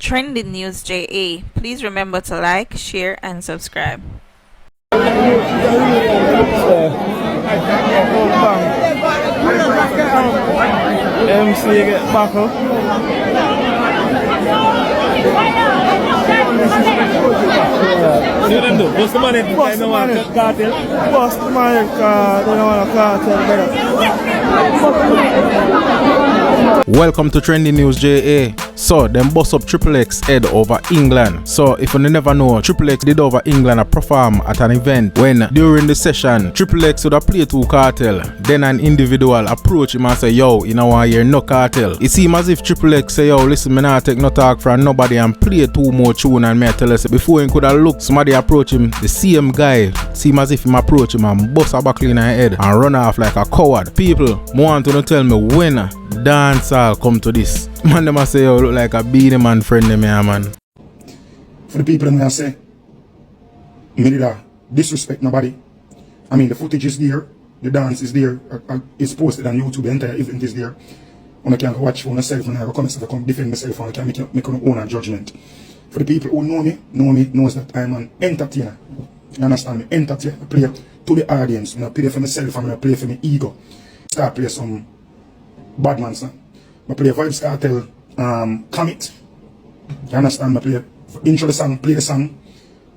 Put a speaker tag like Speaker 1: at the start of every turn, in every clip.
Speaker 1: Trending News JA. Please remember to like, share, and subscribe.
Speaker 2: MC get back up. What do them do? What's the money? Bust the money. Cartel. Bust the money. They don't want a cartel.
Speaker 3: Welcome to Trending News JA. So, them bust up Triple X head over England. So, if you never know, Triple X did over England a perform at an event when during the session, Triple X would have played to Cartel. Then an individual approach him and say, yo, you know why you're no Cartel. It seems as if Triple X say, yo, listen, me not take no talk from nobody and play two more tune and me I tell us before he could have looked, somebody approach him, the same guy, seem as if him approach him and bust a buckle in her head and run off like a coward. People, want to tell me when Dancehall come to this. Man, them a say, yo, look like a beanie man friend them here, man.
Speaker 4: For the people, I say, me did disrespect nobody. I mean, the footage is there, the dance is there, it's posted on YouTube, the entire event is there. And I can watch for myself and I will come and come defend myself and I can make my own judgment. For the people who know me, knows that I'm an entertainer. You understand me? Entertainer. I play to the audience. I play for myself and I play for my ego. Start play some bad man song. I play Vybz Kartel, Commit. You understand? I play intro the song, play the song.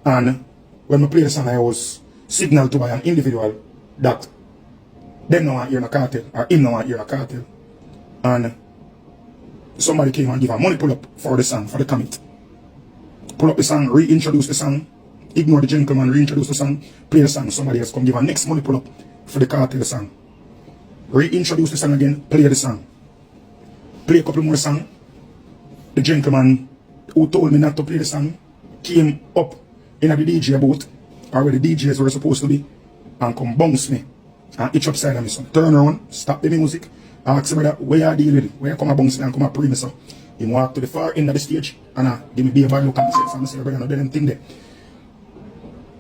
Speaker 4: And when I play the song, I was signaled to by an individual that them no want hear a cartel, or him no want hear a cartel. And somebody came and give a money pull up for the song, for the commit. Pull up the song, reintroduce the song, ignore the gentleman, reintroduce the song, play the song, somebody else come give a next money pull up for the cartel song. Reintroduce the song again, play the song. Play a couple more songs. The gentleman who told me not to play the song came up in the DJ booth, or where the DJs were supposed to be, and come bounce me and itch upside of me. So turn around, stop the music, ask me that where you deal with it, where you come and bounce me and come and pray me. So he walk to the far end of the stage and give me a bad look at myself and say, brother, no, they didn't think that.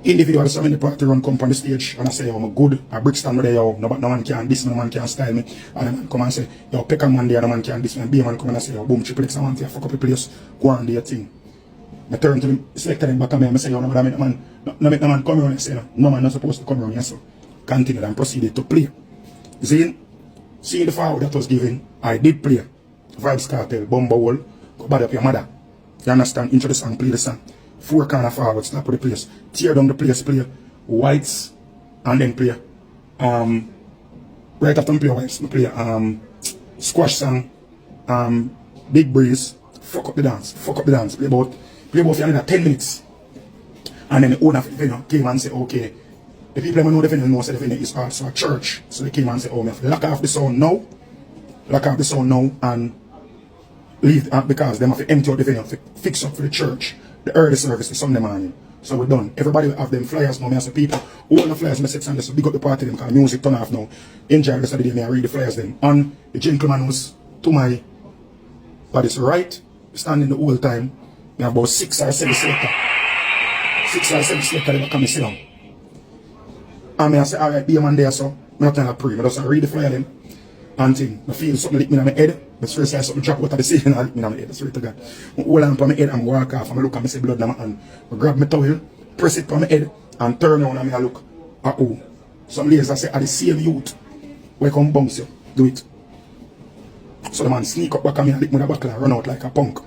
Speaker 4: Individuals some in the party run come on the stage and I say, yo, I'm good. I Brixton with yo, no man can diss me, no man can style me. And the man come and say, yo, pick a man there, no man can diss me. And B man come and say, yo, boom, Triple X, I want to fuck up the place, go on do your thing. I turn to the selector in back of me and I say, yo, no make the man come around and say, no man not supposed to come around here, so continued and proceeded to play. See the forward that was given, I did play. Vybz Kartel, Bumble Wall, go bad up your mother. You understand? Intro the song, play the song. 4 corner forward, slap the place, tear down the place, play Whites, and then play right after play Whites, play squash song, Big Breeze, fuck up the dance, play about for another 10 minutes. And then the owner of the venue came and said, okay, the people who know the venue know that the venue is also a church. So they came and said, oh, me have to lock off the sound now, and leave because they have to empty out the venue, to fix up for the church. The early service is Sunday morning. So we're done. Everybody will have them flyers now. I say people, all the flyers I set and just big up the party them because music turn off now. Enjoy the rest of the day, I read the flyers then. And the gentleman was to my body, so right, standing the whole time. We have about 6 or 7 selectors. 6 or 7 selectors that come and sit down. And I say, alright, be a man there, so I'm not going to pray. I just read the flyer then. And thing, I feel something lick me in my head. But first I something drop out of the ceiling and lick me in my head. That's right to God. I hold on to my head and walk off and I look and I see blood in my hand. I grab my towel, press it on my head and turn around and I look at who. Some ladies I say are the same youth. Where come bounce you, do it. So the man sneak up back at me and lick me in the buckle and run out like a punk.